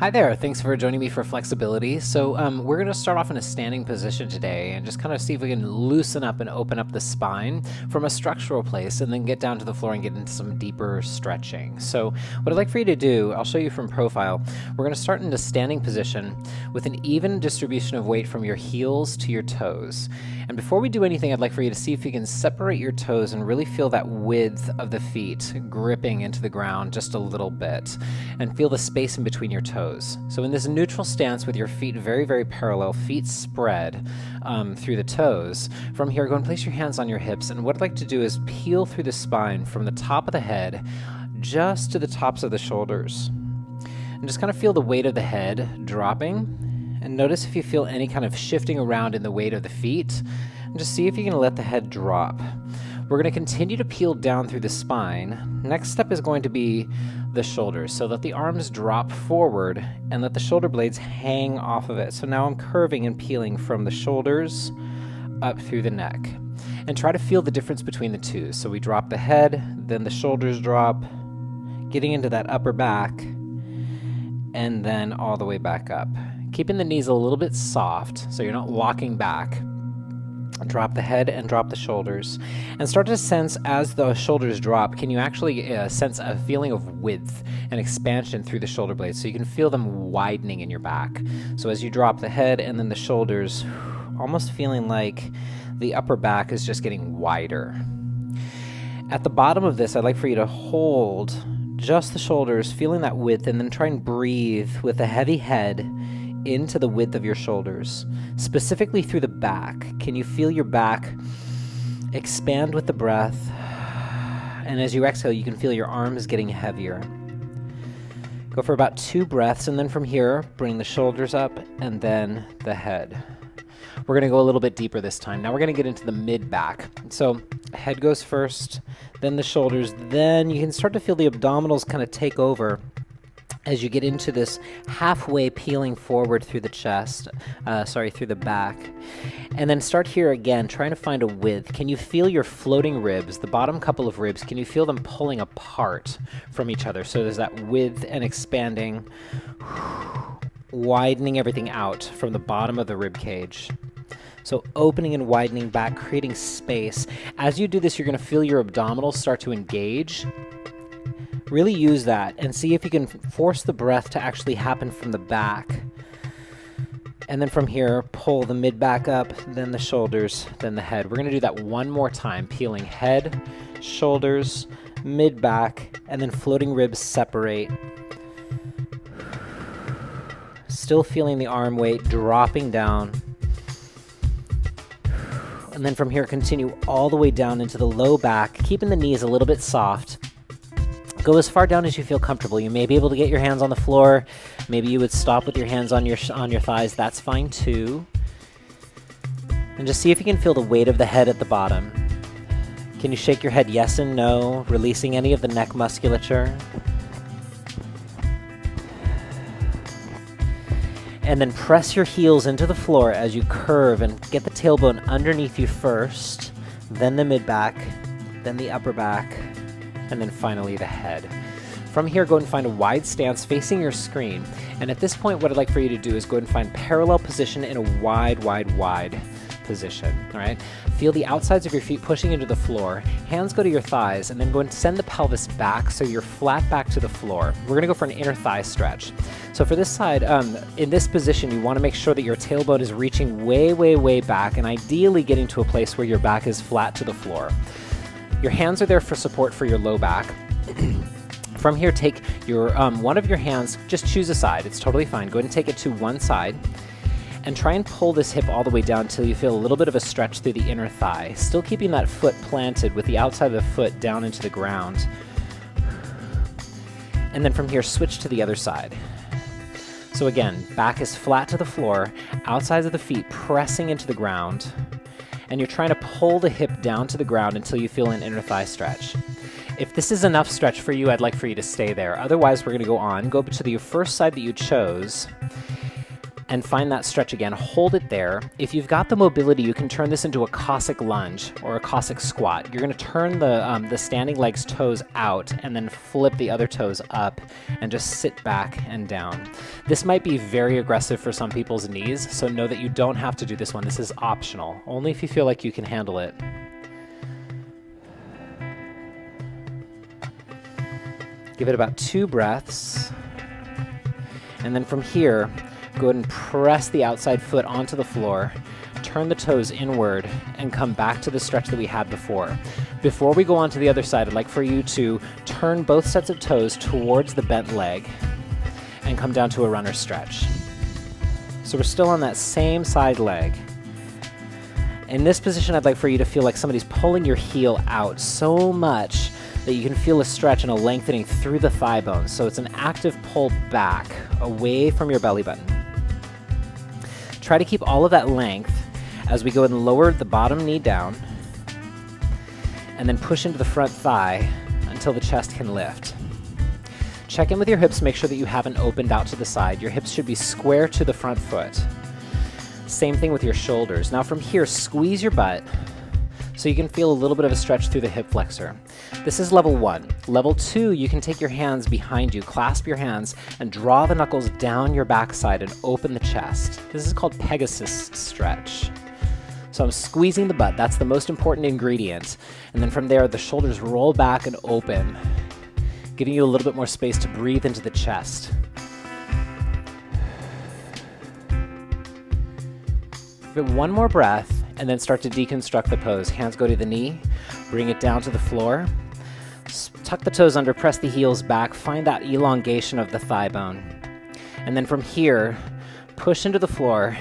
Hi there, thanks for joining me for flexibility. So we're going to start off in a standing position today and just kind of see if we can loosen up and open up the spine from a structural place and then get down to the floor and get into some deeper stretching. So what I'd like for you to do, I'll show you from profile. We're going to start in a standing position with an even distribution of weight from your heels to your toes. And before we do anything, I'd like for you to see if you can separate your toes and really feel that width of the feet gripping into the ground just a little bit and feel the space in between your toes. So in this neutral stance with your feet very, very parallel, feet spread through the toes, from here go and place your hands on your hips, and what I'd like to do is peel through the spine from the top of the head just to the tops of the shoulders. And just kind of feel the weight of the head dropping. And notice if you feel any kind of shifting around in the weight of the feet, and just see if you can let the head drop. We're going to continue to peel down through the spine. Next step is going to be the shoulders. So let the arms drop forward and let the shoulder blades hang off of it. So now I'm curving and peeling from the shoulders up through the neck. And try to feel the difference between the two. So we drop the head, then the shoulders drop, getting into that upper back, and then all the way back up. Keeping the knees a little bit soft so you're not locking back. Drop the head and drop the shoulders. And start to sense as the shoulders drop, can you actually sense a feeling of width and expansion through the shoulder blades so you can feel them widening in your back. So as you drop the head and then the shoulders, almost feeling like the upper back is just getting wider. At the bottom of this, I'd like for you to hold just the shoulders, feeling that width, and then try and breathe with a heavy head into the width of your shoulders, specifically through the back. Can you feel your back expand with the breath? And as you exhale, you can feel your arms getting heavier. Go for about 2 breaths, and then from here, bring the shoulders up and then the head. We're going to go a little bit deeper this time. Now we're going to get into the mid-back. So head goes first, then the shoulders, then you can start to feel the abdominals kind of take over as you get into this halfway peeling forward through the chest, through the back. And then start here again, trying to find a width. Can you feel your floating ribs, the bottom couple of ribs, can you feel them pulling apart from each other? So there's that width and expanding, widening everything out from the bottom of the rib cage. So opening and widening back, creating space. As you do this, you're going to feel your abdominals start to engage. Really use that and see if you can force the breath to actually happen from the back. And then from here, pull the mid-back up, then the shoulders, then the head. We're going to do that one more time, peeling head, shoulders, mid-back, and then floating ribs separate. Still feeling the arm weight dropping down. And then from here, continue all the way down into the low back, keeping the knees a little bit soft. Go as far down as you feel comfortable. You may be able to get your hands on the floor. Maybe you would stop with your hands on your thighs. That's fine too. And just see if you can feel the weight of the head at the bottom. Can you shake your head yes and no, releasing any of the neck musculature? And then press your heels into the floor as you curve and get the tailbone underneath you first, then the mid-back, then the upper back, and then finally the head. From here, go and find a wide stance facing your screen. And at this point, what I'd like for you to do is go and find parallel position in a wide position, all right? Feel the outsides of your feet pushing into the floor. Hands go to your thighs, and then go and send the pelvis back so you're flat back to the floor. We're gonna go for an inner thigh stretch. So for this side, in this position, you wanna make sure that your tailbone is reaching way back, and ideally getting to a place where your back is flat to the floor. Your hands are there for support for your low back. From here, take your one of your hands, just choose a side. It's totally fine. Go ahead and take it to one side and try and pull this hip all the way down until you feel a little bit of a stretch through the inner thigh, still keeping that foot planted with the outside of the foot down into the ground. And then from here, switch to the other side. So again, back is flat to the floor, outsides of the feet pressing into the ground, and you're trying to pull the hip down to the ground until you feel an inner thigh stretch. If this is enough stretch for you, I'd like for you to stay there. Otherwise, we're going to go to the first side that you chose. and find that stretch again. Hold it there. If you've got the mobility, you can turn this into a Cossack lunge or a Cossack squat. You're going to turn the standing leg's toes out and then flip the other toes up and just sit back and down. This might be very aggressive for some people's knees, so know that you don't have to do this one. This is optional, only if you feel like you can handle it. Give it about 2 breaths. And then from here, go ahead and press the outside foot onto the floor, turn the toes inward, and come back to the stretch that we had before. Before we go on to the other side, I'd like for you to turn both sets of toes towards the bent leg and come down to a runner stretch. So we're still on that same side leg. In this position, I'd like for you to feel like somebody's pulling your heel out so much that you can feel a stretch and a lengthening through the thigh bones. So it's an active pull back, away from your belly button. Try to keep all of that length as we go ahead and lower the bottom knee down, and then push into the front thigh until the chest can lift. Check in with your hips, make sure that you haven't opened out to the side. Your hips should be square to the front foot. Same thing with your shoulders. Now from here, squeeze your butt so you can feel a little bit of a stretch through the hip flexor. This is level 1. Level 2, you can take your hands behind you, clasp your hands, and draw the knuckles down your backside and open the chest. This is called Pegasus stretch. So I'm squeezing the butt, that's the most important ingredient. And then from there, the shoulders roll back and open, giving you a little bit more space to breathe into the chest. Give it one more breath, and then start to deconstruct the pose. Hands go to the knee, bring it down to the floor. Tuck the toes under, press the heels back, find that elongation of the thigh bone. And then from here, push into the floor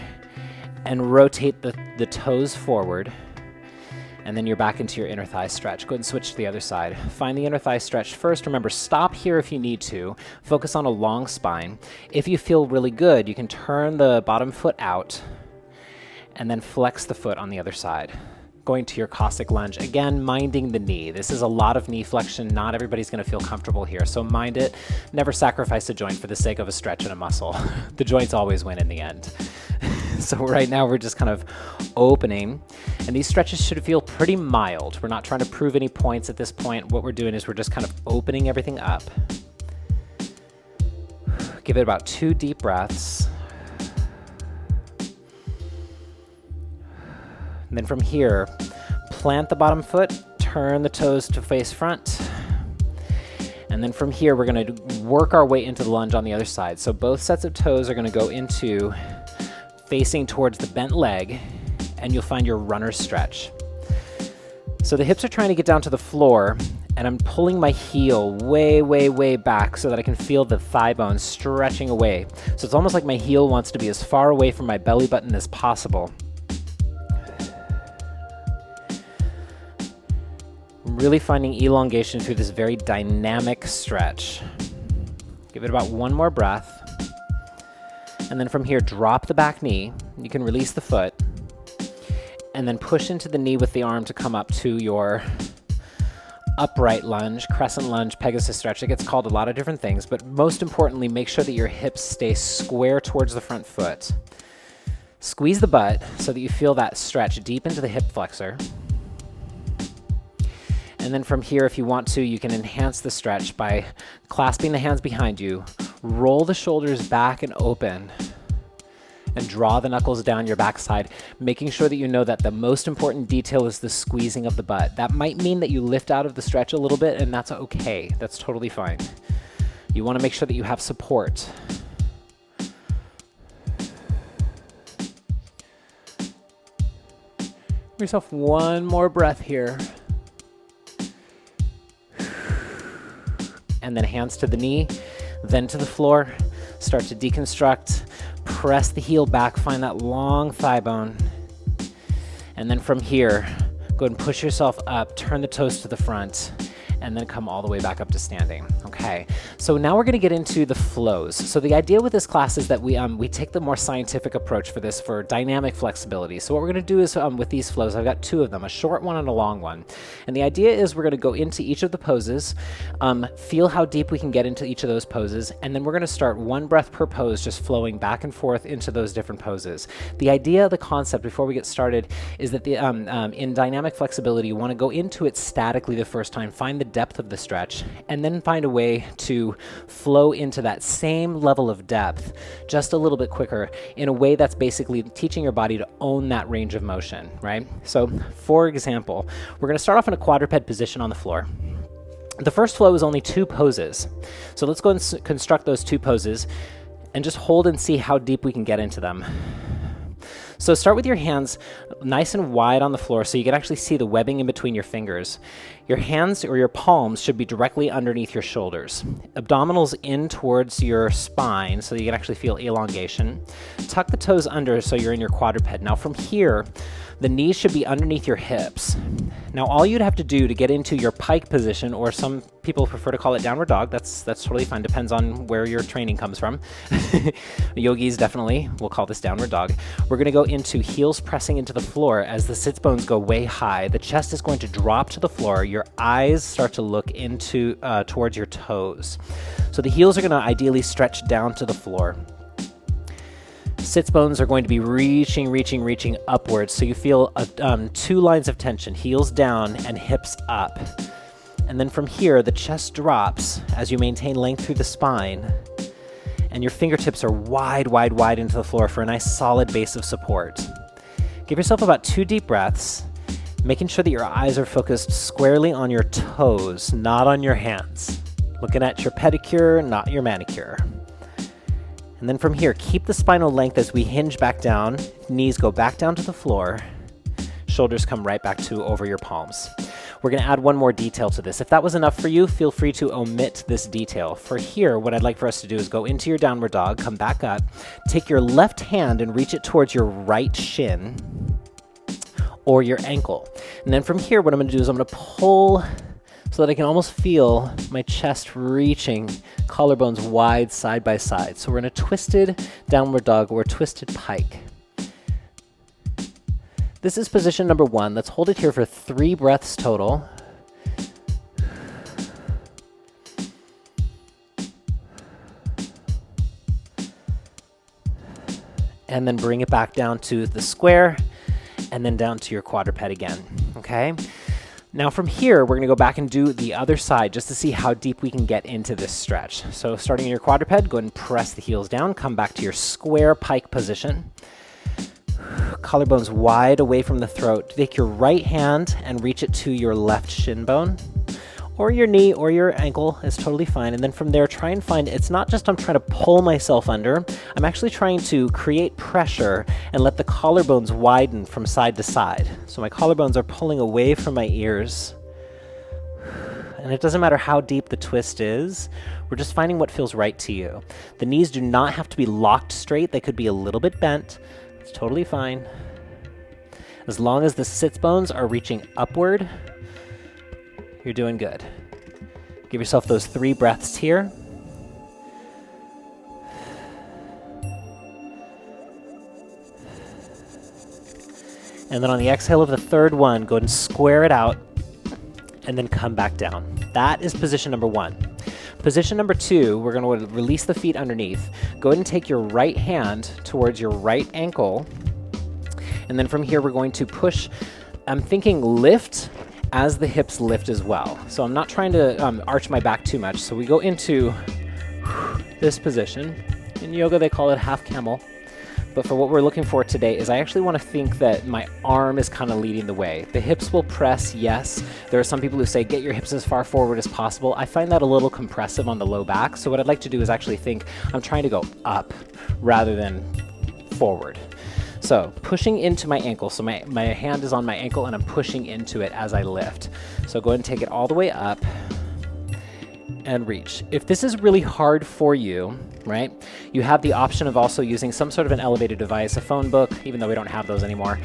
and rotate the toes forward. And then you're back into your inner thigh stretch. Go ahead and switch to the other side. Find the inner thigh stretch first. Remember, stop here if you need to. Focus on a long spine. If you feel really good, you can turn the bottom foot out and then flex the foot on the other side. Going to your Cossack lunge. Again, minding the knee. This is a lot of knee flexion. Not everybody's gonna feel comfortable here, so mind it. Never sacrifice a joint for the sake of a stretch and a muscle. The joints always win in the end. So right now we're just kind of opening, and these stretches should feel pretty mild. We're not trying to prove any points at this point. What we're doing is we're just kind of opening everything up. Give it about 2 deep breaths. And then from here, plant the bottom foot, turn the toes to face front. And then from here, we're gonna work our way into the lunge on the other side. So both sets of toes are gonna go into facing towards the bent leg, and you'll find your runner stretch. So the hips are trying to get down to the floor, and I'm pulling my heel way, way, way back so that I can feel the thigh bone stretching away. So it's almost like my heel wants to be as far away from my belly button as possible. Really finding elongation through this very dynamic stretch. Give it about 1 more breath. And then from here, drop the back knee. You can release the foot. And then push into the knee with the arm to come up to your upright lunge, crescent lunge, Pegasus stretch. It gets called a lot of different things, but most importantly, make sure that your hips stay square towards the front foot. Squeeze the butt so that you feel that stretch deep into the hip flexor. And then from here, if you want to, you can enhance the stretch by clasping the hands behind you, roll the shoulders back and open, and draw the knuckles down your backside, making sure that you know that the most important detail is the squeezing of the butt. That might mean that you lift out of the stretch a little bit, and that's okay. That's totally fine. You want to make sure that you have support. Give yourself 1 more breath here. And then hands to the knee, then to the floor. Start to deconstruct, press the heel back, find that long thigh bone. And then from here, go ahead and push yourself up, turn the toes to the front, and then come all the way back up to standing. Okay, so now we're going to get into the flows. So the idea with this class is that we take the more scientific approach for this, for dynamic flexibility. So what we're going to do is with these flows, I've got two of them, a short one and a long one. And the idea is we're going to go into each of the poses, feel how deep we can get into each of those poses, and then we're going to start one breath per pose, just flowing back and forth into those different poses. The idea, the concept before we get started is that in dynamic flexibility, you want to go into it statically the first time, find the depth of the stretch, and then find a way to flow into that same level of depth just a little bit quicker in a way that's basically teaching your body to own that range of motion, right? So for example, we're going to start off in a quadruped position on the floor. The first flow is only 2 poses. So let's go and construct those 2 poses and just hold and see how deep we can get into them. So start with your hands nice and wide on the floor so you can actually see the webbing in between your fingers. Your hands or your palms should be directly underneath your shoulders. Abdominals in towards your spine so you can actually feel elongation. Tuck the toes under so you're in your quadruped. Now from here, the knees should be underneath your hips. Now all you'd have to do to get into your pike position, or some people prefer to call it downward dog, that's totally fine, depends on where your training comes from. Yogis definitely will call this downward dog. We're going to go into heels pressing into the floor as the sits bones go way high. The chest is going to drop to the floor. Your eyes start to look into towards your toes. So the heels are going to ideally stretch down to the floor. Sits bones are going to be reaching upwards, so you feel 2 lines of tension, heels down and hips up. And then from here, the chest drops as you maintain length through the spine, and your fingertips are wide into the floor for a nice solid base of support. Give yourself about 2 deep breaths, making sure that your eyes are focused squarely on your toes, not on your hands. Looking at your pedicure, not your manicure. And then from here, keep the spinal length as we hinge back down, knees go back down to the floor, shoulders come right back to over your palms. We're going to add one more detail to this. If that was enough for you, feel free to omit this detail. For here, what I'd like for us to do is go into your downward dog, come back up, take your left hand and reach it towards your right shin or your ankle. And then from here, what I'm going to do is I'm going to pull so that I can almost feel my chest reaching, collarbones wide side by side. So we're in a twisted downward dog or twisted pike. This is position number 1. Let's hold it here for 3 breaths total. And then bring it back down to the square and then down to your quadruped again, okay? Now from here, we're going to go back and do the other side just to see how deep we can get into this stretch. So starting in your quadruped, go ahead and press the heels down, come back to your square pike position. Collarbones wide away from the throat. Take your right hand and reach it to your left shin bone, or your knee or your ankle is totally fine. And then from there, try and find, it's not just I'm trying to pull myself under, I'm actually trying to create pressure and let the collarbones widen from side to side. So my collarbones are pulling away from my ears. And it doesn't matter how deep the twist is, we're just finding what feels right to you. The knees do not have to be locked straight, they could be a little bit bent. It's totally fine. As long as the sits bones are reaching upward, you're doing good. Give yourself those 3 breaths here. And then on the exhale of the 3rd one, go ahead and square it out and then come back down. That is position number 1. Position number 2, we're going to release the feet underneath. Go ahead and take your right hand towards your right ankle. And then from here, we're going to push, I'm thinking lift as the hips lift as well. So I'm not trying to arch my back too much. So we go into this position. In yoga, they call it half camel. But for what we're looking for today is I actually want to think that my arm is kind of leading the way. The hips will press, yes. There are some people who say get your hips as far forward as possible. I find that a little compressive on the low back. So what I'd like to do is actually think I'm trying to go up rather than forward. So pushing into my ankle. So my hand is on my ankle and I'm pushing into it as I lift. So go ahead and take it all the way up. and reach. If this is really hard for you, right, you have the option of also using some sort of an elevated device, a phone book, even though we don't have those anymore,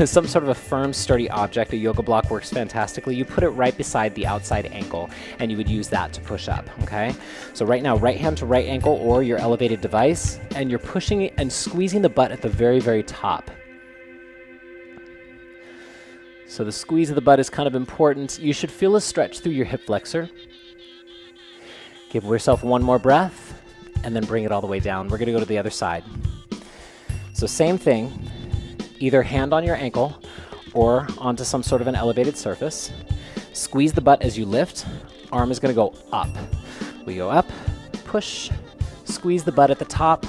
some sort of a firm, sturdy object. A yoga block works fantastically. You put it right beside the outside ankle, and you would use that to push up, okay? So right now, right hand to right ankle or your elevated device, and you're pushing it and squeezing the butt at the very, very top. So the squeeze of the butt is kind of important. You should feel a stretch through your hip flexor. Give yourself one more breath, and then bring it all the way down. We're gonna go to the other side. So same thing, either hand on your ankle or onto some sort of an elevated surface. Squeeze the butt as you lift. Arm is gonna go up. We go up, push, squeeze the butt at the top,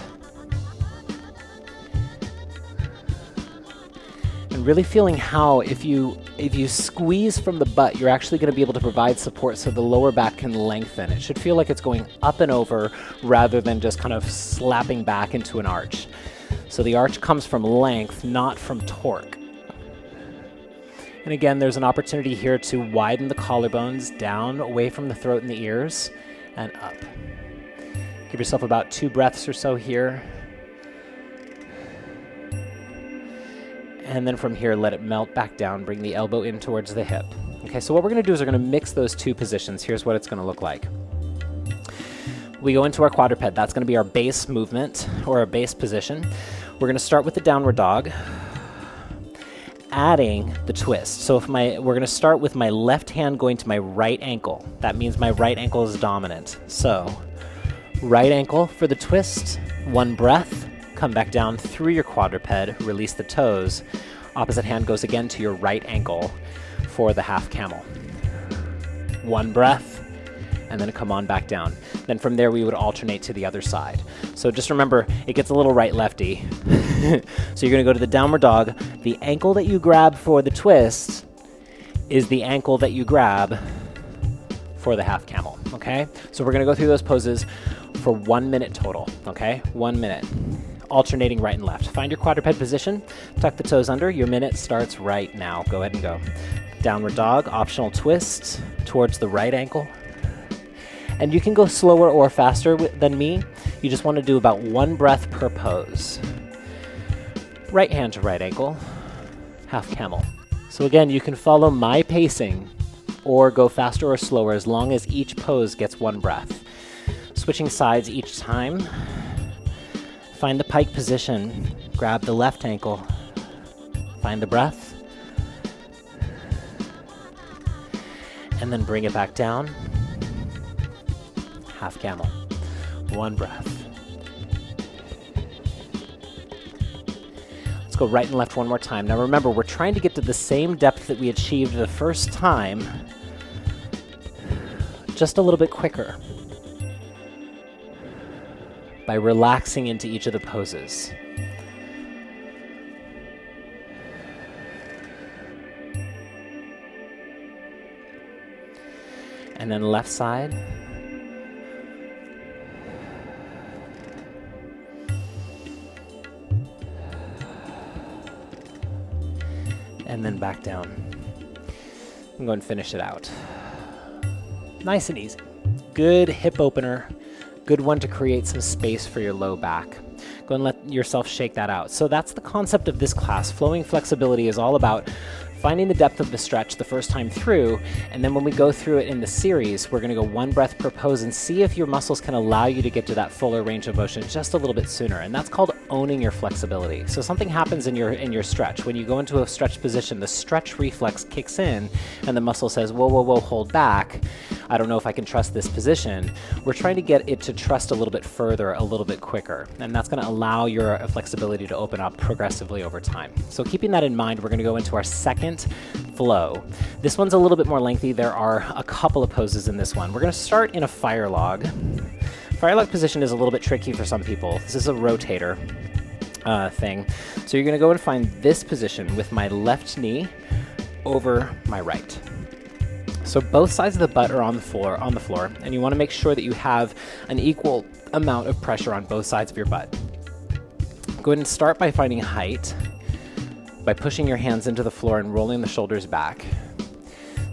and really feeling how if you squeeze from the butt, you're actually going to be able to provide support so the lower back can lengthen. It should feel like it's going up and over rather than just kind of slapping back into an arch. So the arch comes from length, not from torque. And again, there's an opportunity here to widen the collarbones down, away from the throat and the ears, and up. Give yourself about 2 breaths or so here. And then from here, let it melt back down. Bring the elbow in towards the hip. Okay, so what we're gonna do is we're gonna mix those 2 positions. Here's what it's gonna look like. We go into our quadruped. That's gonna be our base movement or our base position. We're gonna start with the downward dog, adding the twist. So we're gonna start with my left hand going to my right ankle. That means my right ankle is dominant. So right ankle for the twist, 1 breath. Come back down through your quadruped, release the toes. Opposite hand goes again to your right ankle for the half camel. 1 breath, and then come on back down. Then from there, we would alternate to the other side. So just remember, it gets a little right-lefty. So you're gonna go to the downward dog. The ankle that you grab for the twist is the ankle that you grab for the half camel, okay? So we're gonna go through those poses for 1 minute total, okay? 1 minute. Alternating right and left. Find your quadruped position, tuck the toes under. Your minute starts right now. Go ahead and go. Downward dog, optional twist towards the right ankle. And you can go slower or faster than me. You just want to do about 1 breath per pose. Right hand to right ankle, half camel. So again, you can follow my pacing or go faster or slower as long as each pose gets 1 breath. Switching sides each time. Find the pike position, grab the left ankle, find the breath, and then bring it back down. Half camel, 1 breath. Let's go right and left one more time. Now remember, we're trying to get to the same depth that we achieved the first time, just a little bit quicker, by relaxing into each of the poses. And then left side. And then back down. I'm going to finish it out. Nice and easy. Good hip opener. Good one to create some space for your low back. Go and let yourself shake that out. So that's the concept of this class. Flowing flexibility is all about finding the depth of the stretch the first time through, and then when we go through it in the series, we're gonna go 1 breath per pose and see if your muscles can allow you to get to that fuller range of motion just a little bit sooner, and that's called owning your flexibility. So something happens in your stretch. When you go into a stretch position, the stretch reflex kicks in, and the muscle says, whoa, whoa, whoa, hold back. I don't know if I can trust this position. We're trying to get it to trust a little bit further, a little bit quicker, and that's gonna allow your flexibility to open up progressively over time. So keeping that in mind, we're gonna go into our second flow. This one's a little bit more lengthy. There are a couple of poses in this one. We're gonna start in a fire log. Fire log position is a little bit tricky for some people. This is a rotator thing. So you're gonna go and find this position with my left knee over my right. So both sides of the butt are on the floor, and you want to make sure that you have an equal amount of pressure on both sides of your butt. Go ahead and start by finding height by pushing your hands into the floor and rolling the shoulders back.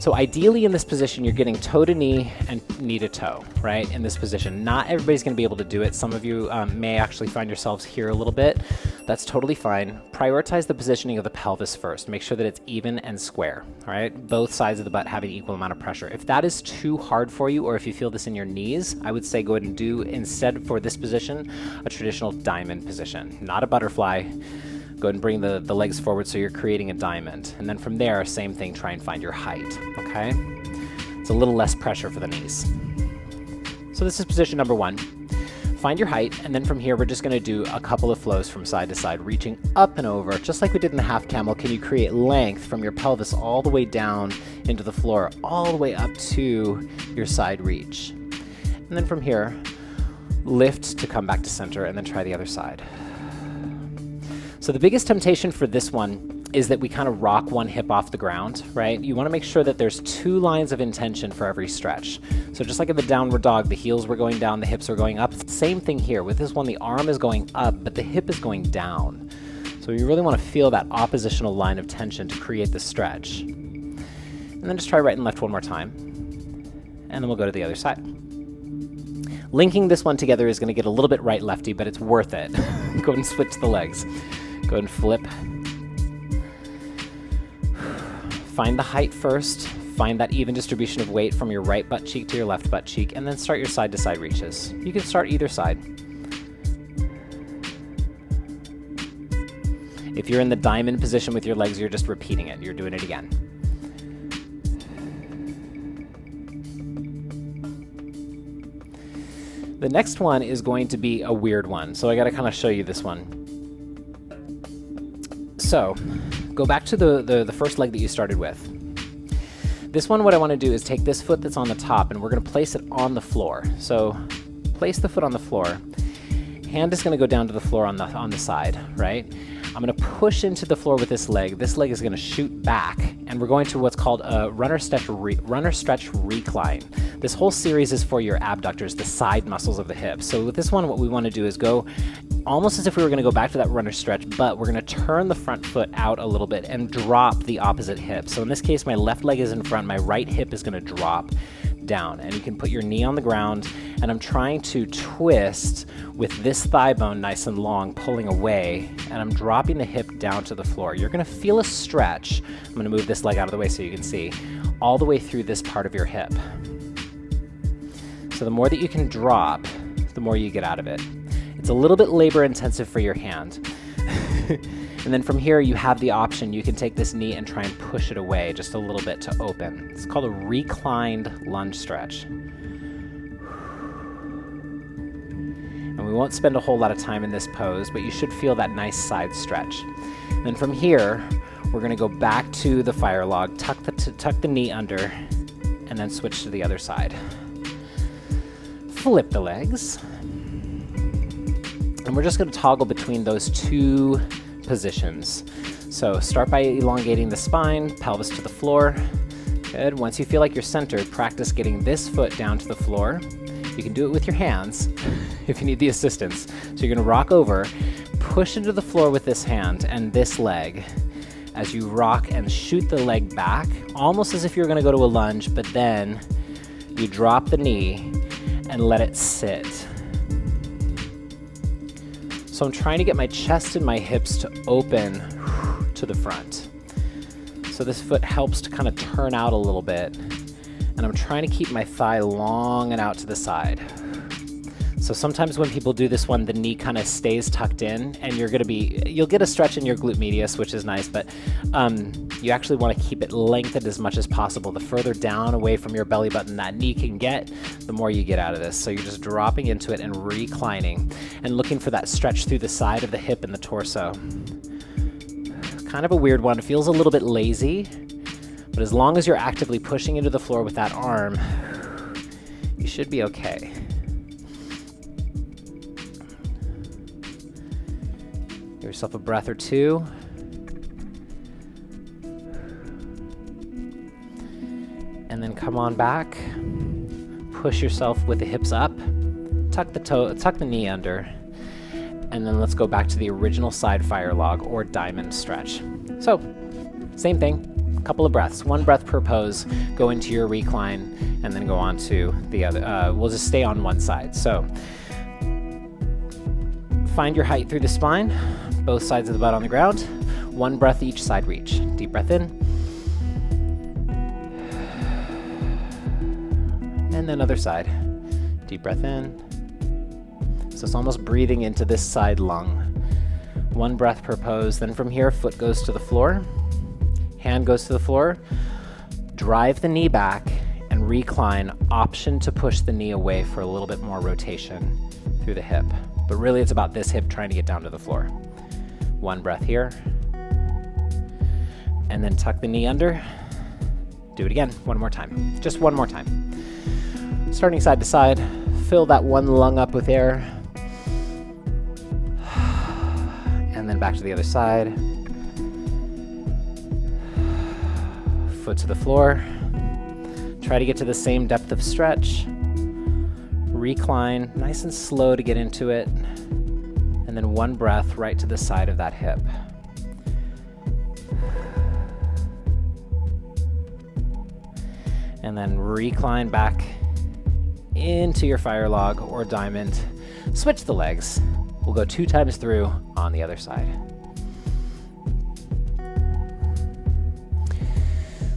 So ideally in this position, you're getting toe to knee and knee to toe, right? In this position. Not everybody's gonna be able to do it. Some of you may actually find yourselves here a little bit. That's totally fine. Prioritize the positioning of the pelvis first. Make sure that it's even and square, all right? Both sides of the butt having equal amount of pressure. If that is too hard for you, or if you feel this in your knees, I would say go ahead and do, instead for this position, a traditional diamond position, not a butterfly. Go ahead and bring the legs forward so you're creating a diamond. And then from there, same thing, try and find your height, okay? It's a little less pressure for the knees. So this is position number 1. Find your height, and then from here, we're just gonna do a couple of flows from side to side, reaching up and over, just like we did in the half camel. Can you create length from your pelvis all the way down into the floor, all the way up to your side reach? And then from here, lift to come back to center, and then try the other side. So the biggest temptation for this one is that we kind of rock one hip off the ground, right? You want to make sure that there's 2 lines of intention for every stretch. So just like in the downward dog, the heels were going down, the hips were going up. Same thing here. With this one, the arm is going up, but the hip is going down. So you really want to feel that oppositional line of tension to create the stretch. And then just try right and left one more time. And then we'll go to the other side. Linking this one together is going to get a little bit right-lefty, but it's worth it. Go ahead and switch the legs. Go ahead and flip. Find the height first. Find that even distribution of weight from your right butt cheek to your left butt cheek, and then start your side-to-side reaches. You can start either side. If you're in the diamond position with your legs, you're just repeating it. You're doing it again. The next one is going to be a weird one, so I got to kind of show you this one. So, go back to the first leg that you started with. This one, what I want to do is take this foot that's on the top, and we're going to place it on the floor. So, place the foot on the floor. Hand is going to go down to the floor on the side, right? I'm going to push into the floor with this leg. This leg is going to shoot back, and we're going to what's called a runner stretch recline. This whole series is for your abductors, the side muscles of the hips. So with this one, what we want to do is go almost as if we were going to go back to that runner stretch, but we're going to turn the front foot out a little bit and drop the opposite hip. So in this case, my left leg is in front, my right hip is going to drop down, and you can put your knee on the ground, and I'm trying to twist with this thigh bone nice and long, pulling away, and I'm dropping the hip down to the floor. You're going to feel a stretch. I'm going to move this leg out of the way so you can see, all the way through this part of your hip. So the more that you can drop, the more you get out of it. It's a little bit labor intensive for your hand. And then from here, you have the option. You can take this knee and try and push it away just a little bit to open. It's called a reclined lunge stretch. And we won't spend a whole lot of time in this pose, but you should feel that nice side stretch. And then from here, we're going to go back to the fire log, tuck the knee under, and then switch to the other side. Flip the legs. And we're just going to toggle between those 2 positions. So start by elongating the spine, pelvis to the floor. Good. Once you feel like you're centered, practice getting this foot down to the floor. You can do it with your hands if you need the assistance. So you're going to rock over, push into the floor with this hand and this leg as you rock and shoot the leg back, almost as if you're going to go to a lunge, but then you drop the knee and let it sit. So I'm trying to get my chest and my hips to open to the front. So this foot helps to kind of turn out a little bit. And I'm trying to keep my thigh long and out to the side. So sometimes when people do this one, the knee kind of stays tucked in, and you'll get a stretch in your glute medius, which is nice, but you actually want to keep it lengthened as much as possible. The further down away from your belly button that knee can get, the more you get out of this. So you're just dropping into it and reclining and looking for that stretch through the side of the hip and the torso. Kind of a weird one. It feels a little bit lazy, but as long as you're actively pushing into the floor with that arm, you should be okay. Give yourself a breath or 2. And then come on back. Push yourself with the hips up. Tuck the knee under. And then let's go back to the original side fire log or diamond stretch. So, same thing. couple of breaths, 1 breath per pose, go into your recline, and then go on to the other. We'll just stay on one side. So find your height through the spine, both sides of the butt on the ground, 1 breath each side reach. Deep breath in, and then other side. Deep breath in. So it's almost breathing into this side lung. 1 breath per pose. Then from here, foot goes to the floor, hand goes to the floor, drive the knee back and recline, option to push the knee away for a little bit more rotation through the hip. But really it's about this hip trying to get down to the floor. 1 breath here, and then tuck the knee under. Do it again, one more time, just one more time. Starting side to side, fill that one lung up with air, and then back to the other side. Foot to the floor. Try to get to the same depth of stretch. Recline, nice and slow to get into it. And then 1 breath right to the side of that hip. And then recline back into your fire log or diamond. Switch the legs. We'll go 2 times through on the other side.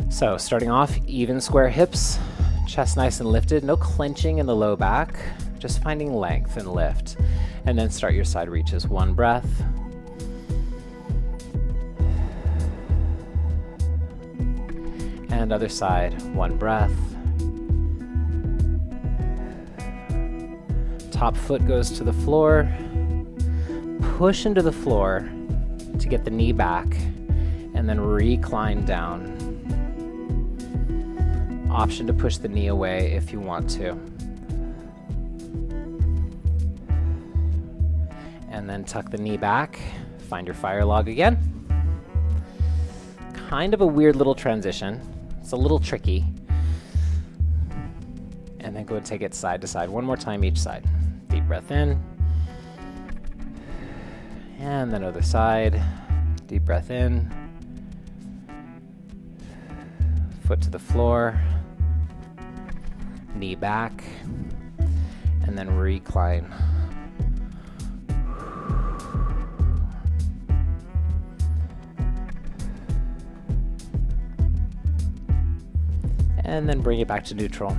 So starting off, even square hips, chest nice and lifted, no clenching in the low back, just finding length and lift. And then start your side reaches. 1 breath. And other side, 1 breath. Top foot goes to the floor. Push into the floor to get the knee back, and then recline down. Option to push the knee away if you want to. And then tuck the knee back, find your fire log again. Kind of a weird little transition. It's a little tricky. And then go and take it side to side. 1 more time each side. Deep breath in. And then other side. Deep breath in. Foot to the floor. Knee back. And then recline. And then bring it back to neutral.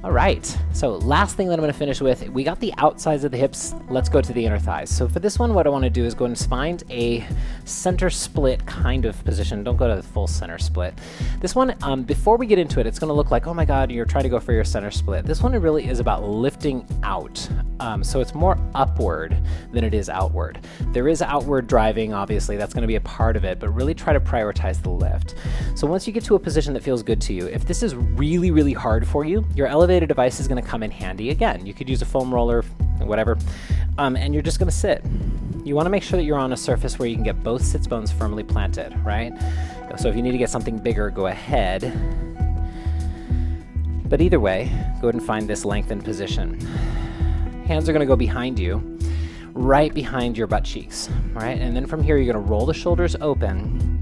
All right, so last thing that I'm gonna finish with, we got the outsides of the hips, let's go to the inner thighs. So for this one, what I wanna do is go and find a center split kind of position. Don't go to the full center split. This one, before we get into it, it's gonna look like, oh my God, you're trying to go for your center split. This one really is about lifting out. So it's more upward than it is outward. There is outward driving, obviously, that's gonna be a part of it, but really try to prioritize the lift. So once you get to a position that feels good to you, if this is really, really hard for you, your elevated device is gonna come in handy again. You could use a foam roller, whatever, and you're just gonna sit. You wanna make sure that you're on a surface where you can get both sits bones firmly planted, right? So if you need to get something bigger, go ahead. But either way, go ahead and find this lengthened position. Hands are gonna go behind you, right behind your butt cheeks, all right? And then from here, you're gonna roll the shoulders open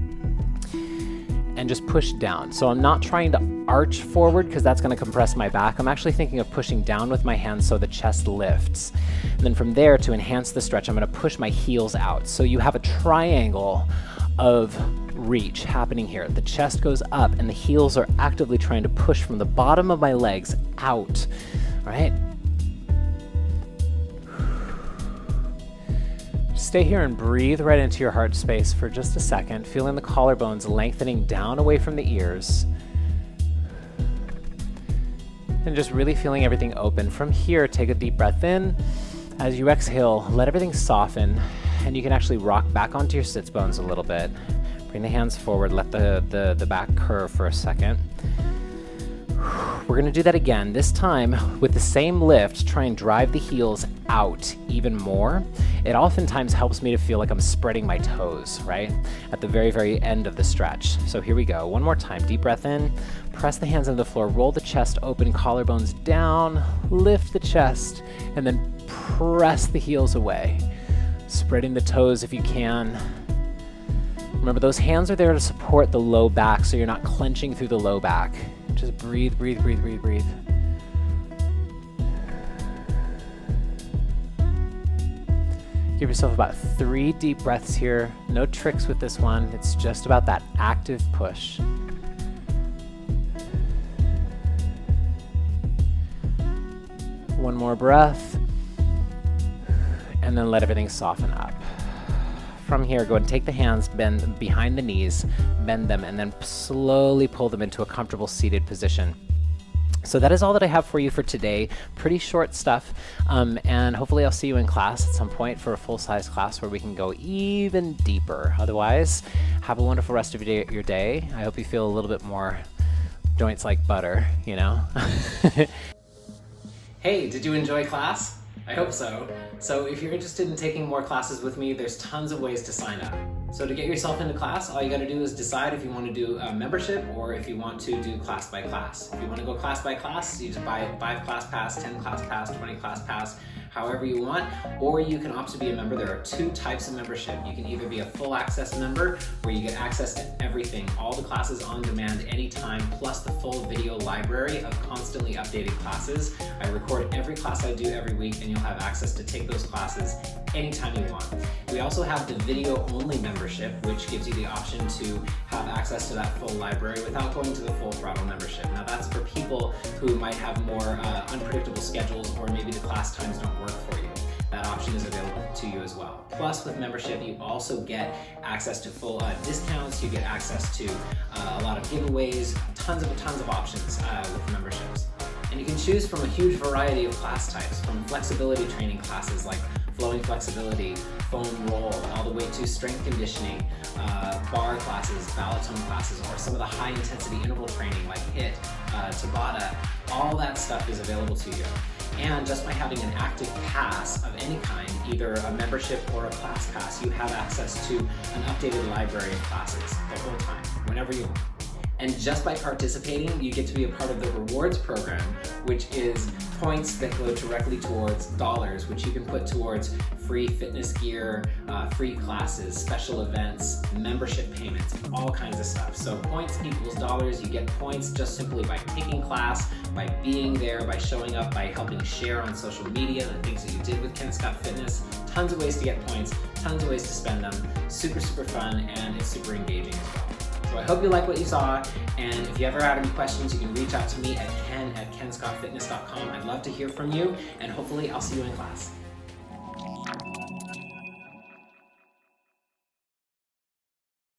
and just push down. So I'm not trying to arch forward because that's gonna compress my back. I'm actually thinking of pushing down with my hands so the chest lifts. And then from there, to enhance the stretch, I'm gonna push my heels out. So you have a triangle of reach happening here. The chest goes up and the heels are actively trying to push from the bottom of my legs out, all right? Stay here and breathe right into your heart space for just a second, feeling the collarbones lengthening down away from the ears. And just really feeling everything open. From here, take a deep breath in. As you exhale, let everything soften, and you can actually rock back onto your sits bones a little bit. Bring the hands forward, let the back curve for a second. We're gonna do that again, this time with the same lift, try and drive the heels out even more. It oftentimes helps me to feel like I'm spreading my toes, right? At the very, very end of the stretch. So here we go, one more time, deep breath in, press the hands into the floor, roll the chest open, collarbones down, lift the chest, and then press the heels away. Spreading the toes if you can. Remember, those hands are there to support the low back so you're not clenching through the low back. Just breathe, breathe, breathe, breathe, breathe. Give yourself about 3 deep breaths here. No tricks with this one. It's just about that active push. One more breath. And then let everything soften up. From here, go and take the hands, bend them behind the knees, bend them, and then slowly pull them into a comfortable seated position. So that is all that I have for you for today. Pretty short stuff, and hopefully I'll see you in class at some point for a full-size class where we can go even deeper. Otherwise, have a wonderful rest of your day. I hope you feel a little bit more joints like butter, you know? Hey, did you enjoy class? I hope so. So if you're interested in taking more classes with me, there's tons of ways to sign up. So to get yourself into class, all you gotta do is decide if you want to do a membership or if you want to do class by class. If you want to go class by class, you just buy 5 class pass, 10 class pass, 20 class pass, however you want, or you can opt to be a member. There are 2 types of membership. You can either be a full access member where you get access to everything, all the classes on demand anytime, plus the full video library of constantly updated classes. I record every class I do every week and you'll have access to take those classes anytime you want. We also have the video only membership, which gives you the option to have access to that full library without going to the full throttle membership. Now that's for people who might have more unpredictable schedules, or maybe the class times don't work for you. That option is available to you as well. Plus, with membership, you also get access to full discounts. You get access to a lot of giveaways, tons of options with memberships. And you can choose from a huge variety of class types, from flexibility training classes like flowing flexibility, foam roll, all the way to strength conditioning, bar classes, ballotone classes, or some of the high intensity interval training like HIIT, Tabata. All that stuff is available to you. And just by having an active pass of any kind, either a membership or a class pass, you have access to an updated library of classes the whole time, whenever you want. And just by participating, you get to be a part of the rewards program, which is points that go directly towards dollars, which you can put towards free fitness gear, free classes, special events, membership payments, all kinds of stuff. So points equals dollars. You get points just simply by taking class, by being there, by showing up, by helping share on social media the things that you did with Ken Scott Fitness. Tons of ways to get points, tons of ways to spend them. Super, super fun, and it's super engaging as well. So I hope you like what you saw, and if you ever have any questions, you can reach out to me at ken@kenscottfitness.com. I'd love to hear from you, and hopefully I'll see you in class.